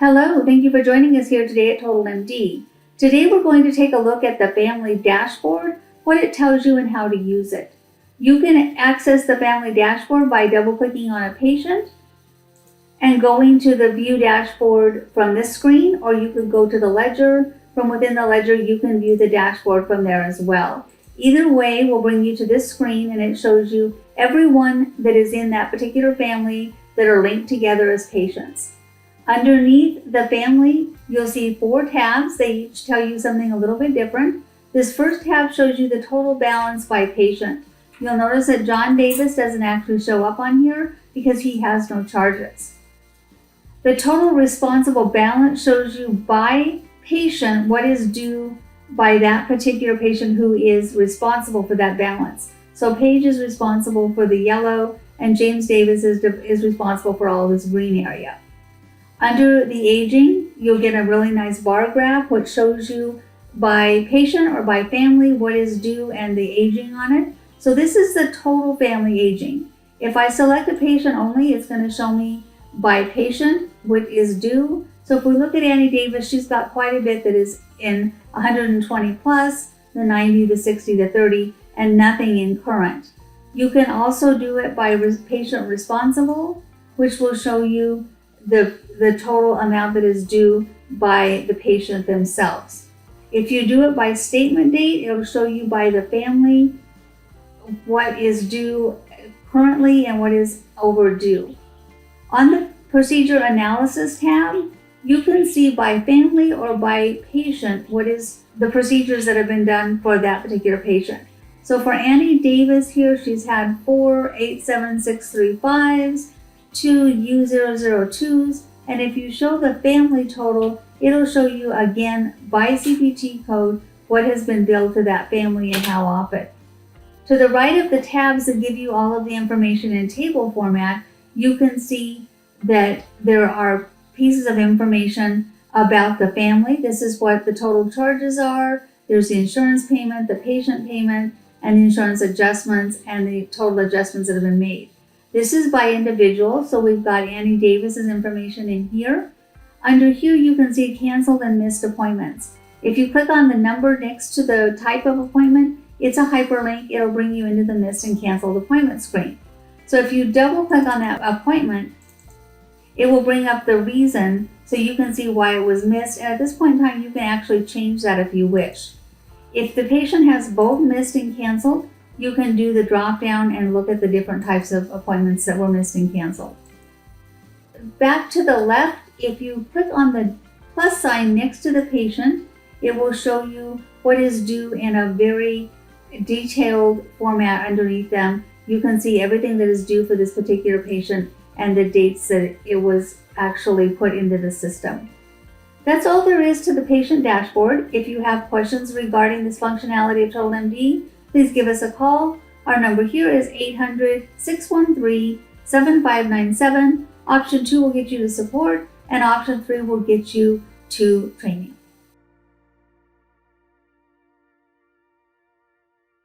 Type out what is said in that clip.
Hello, thank you for joining us here today at TotalMD. Today we're going to take a look at the family dashboard, what it tells you and how to use it. You can access the family dashboard by double-clicking on a patient and going to the view dashboard from this screen, or you can go to the ledger. From within the ledger, you can view the dashboard from there as well. Either way will bring you to this screen, and it shows you everyone that is in that particular family that are linked together as patients. Underneath the family, you'll see 4 tabs. They each tell you something a little bit different. This first tab shows you the total balance by patient. You'll notice that John Davis doesn't actually show up on here because he has no charges. The total responsible balance shows you by patient what is due by that particular patient who is responsible for that balance. So Paige is responsible for the yellow, and James Davis is responsible for all this green area. Under the aging, you'll get a really nice bar graph which shows you by patient or by family what is due and the aging on it. So this is the total family aging. If I select a patient only, it's going to show me by patient what is due. So if we look at Annie Davis, she's got quite a bit that is in 120 plus, the 90, the 60, the 30, and nothing in current. You can also do it by patient responsible, which will show you the total amount that is due by the patient themselves. If you do it by statement date, it'll show you by the family what is due currently and what is overdue. On the procedure analysis tab, you can see by family or by patient what is the procedures that have been done for that particular patient. So for Annie Davis here, she's had 4 87635s, 2 U002s, and if you show the family total, it'll show you again by CPT code what has been billed to that family and how often. To the right of the tabs that give you all of the information in table format, you can see that there are pieces of information about the family. This is what the total charges are. There's the insurance payment, the patient payment, and the insurance adjustments and the total adjustments that have been made. This is by individual, so we've got Annie Davis's information in here. Under here, you can see canceled and missed appointments. If you click on the number next to the type of appointment, it's a hyperlink. It'll bring you into the missed and canceled appointment screen. So if you double click on that appointment, it will bring up the reason so you can see why it was missed. And at this point in time, you can actually change that if you wish. If the patient has both missed and canceled, you can do the drop down and look at the different types of appointments that were missed and canceled. Back to the left, if you click on the plus sign next to the patient, it will show you what is due in a very detailed format underneath them. You can see everything that is due for this particular patient and the dates that it was actually put into the system. That's all there is to the patient dashboard. If you have questions regarding this functionality of TotalMD, please give us a call. Our number here is 800-613-7597. Option 2 will get you to support, and option 3 will get you to training.